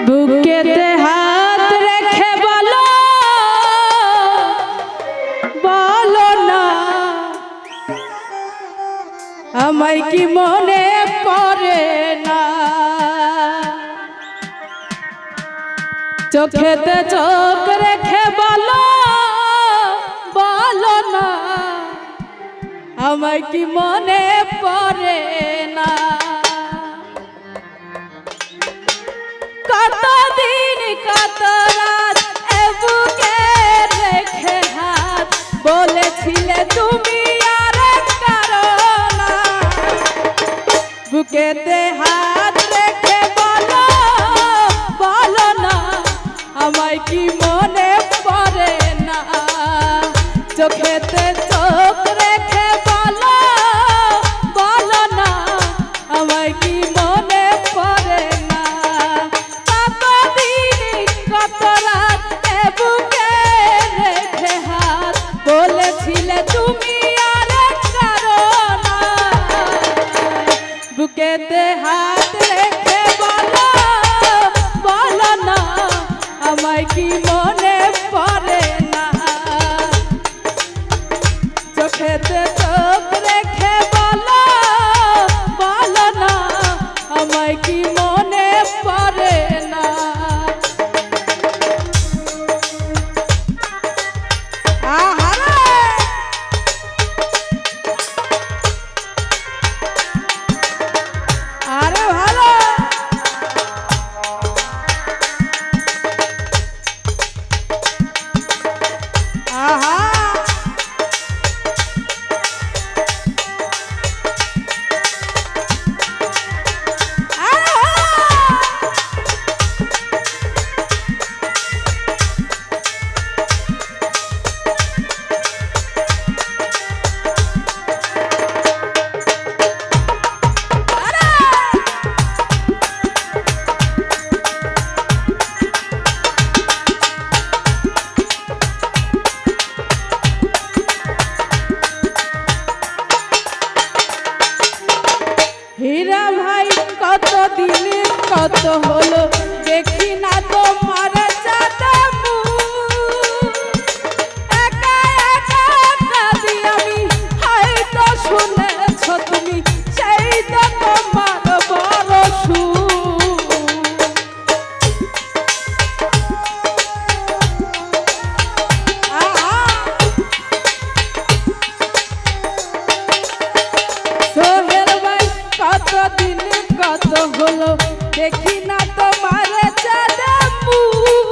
বুকেতে হাত রেখে বলো বলো না আমায় কি মনে পড়ে না। চোখেতে চোখ রেখে বলো বলো না আমায় কি মনে পড়ে না। কতদিন কত রাত এ বুকে রেখে হাত বলেছিলে তুমি আর কারো না। বুকেতে হাত রেখে বলো বলো না আমায় কি মনে পড়ে না। চোখেতে চোখ রেখে বলো বলো না আমায় কি মনে পড়ে না। কতদিন কত রাত এ বুকে রেখে হাত বলেছিলে তুমি আর কারো না। বুকেতে হাত রেখে বলো বলো না আমায় কি মনে পড়ে না। চোখেতে চোখ রেখে বলো বলো না আমায় কি মনে পড়ে না। আরে ভালো আহা হীরা ভাই কতদিন কত হলো দেখি না তোমার চাঁদা মুখ। একা একা কাঁদি আমি হয়তো শুনেছ তুমি সেই তো তোমার বড় সুখ। সোহেল ভাই কতদিন কত হলো দেখি না তোমার চাঁদা মুখ।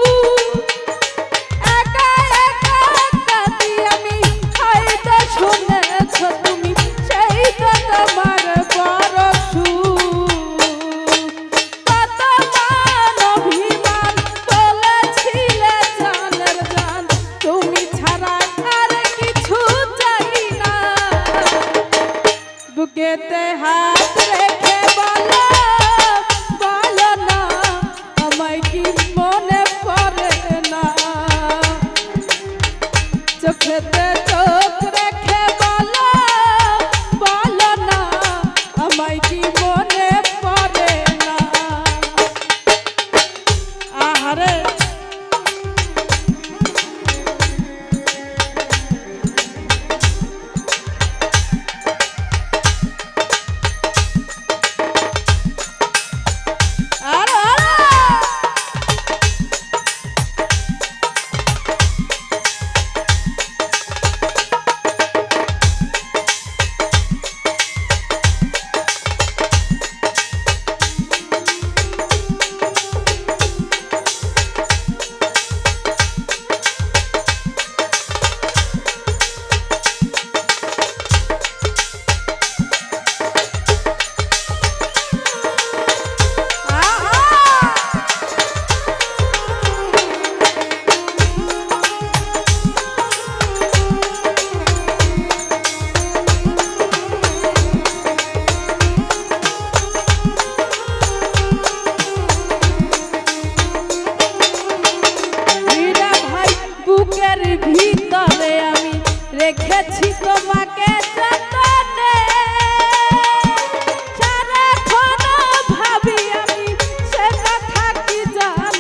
একা একা কাঁদি আমি হয়তো শুনেছ তুমি সেই তো তোমার বড় সুখ। কত মান অভিমান বলেছিলে জানের জান তুমি ছাড়া আর কিছু চাই না। বুকেতে হাত রেখে বলো বলো না আমায় কি মনে পড়ে না। চোখেতে চোখ রেখে বলো বলো না আমায় কি মনে পড়ে না। আহারে রেখেছি তোমাকে যতনে সারাক্ষণ ভাবি আমি সে কথা কি জান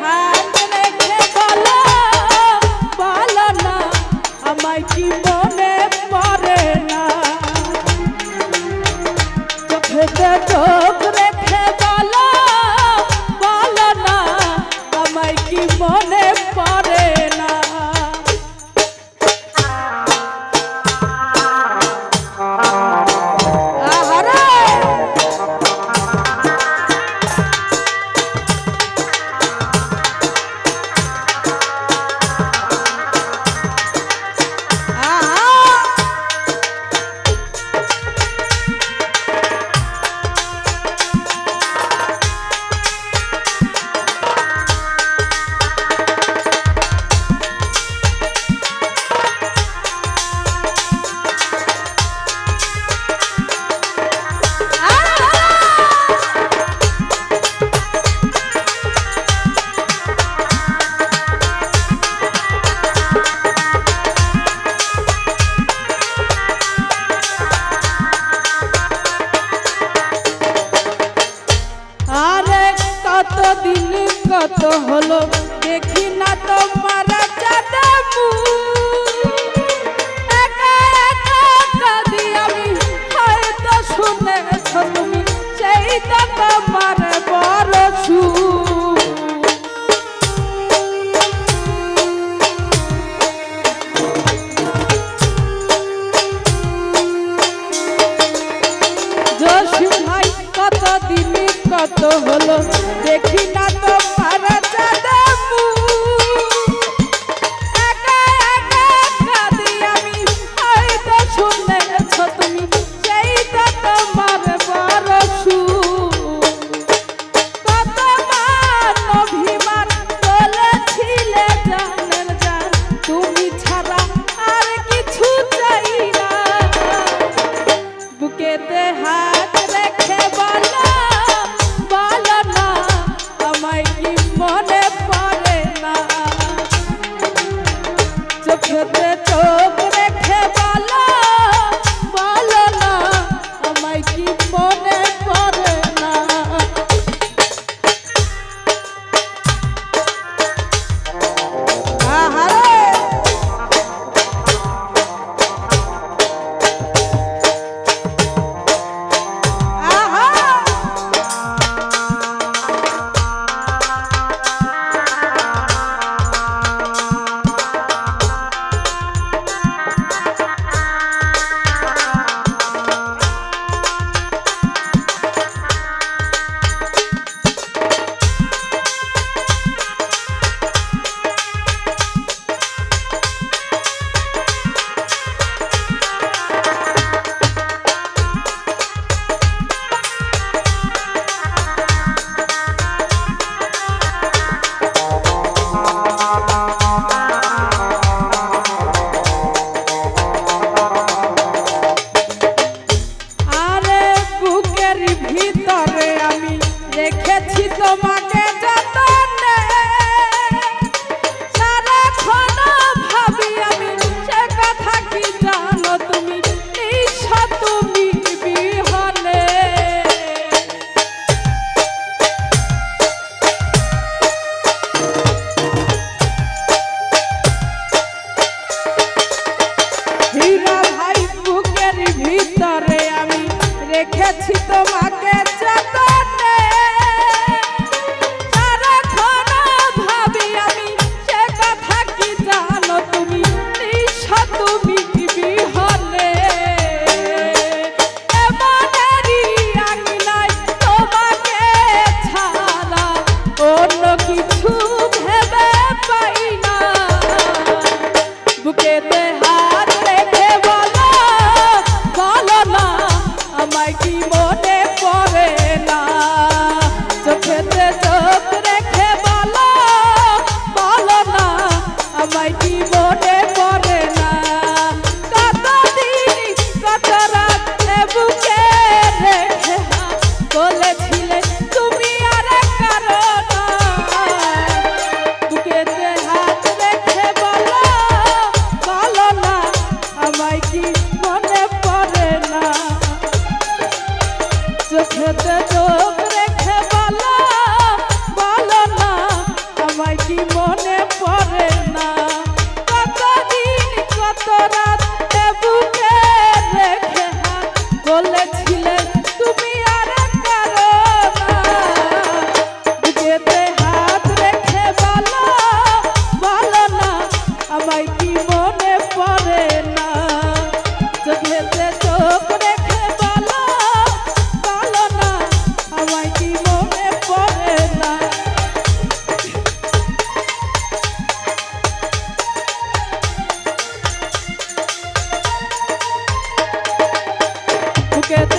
হাত রেখে বলো বলো না আমায় কি মনে পড়ে না চোখেতে চোখ রেখে বলো বলো না আমায় কি মনে পড়ে না কতদিন কত হলো দেখি না তোমার চাঁদমু একা একা কাঁদি আমি হয়তো শুনেছ তুমি সেই তো তোমার বড় সুখ জসিম ভাই কতদিন কত হলো দেখি না তোমার চাঁদমু একা একা আমায় কি মনে পড়ে না কতদিন কত রাত এ বুকে রেখে হাত বলেছিলে তুমি আর কারো না বুকেতে হাত রেখে বলো বলো না আমায় কি মনে পড়ে না চোখেতে চোখ রেখে বলো বলো না আমায় কি মনে পড়ে না বুকেতে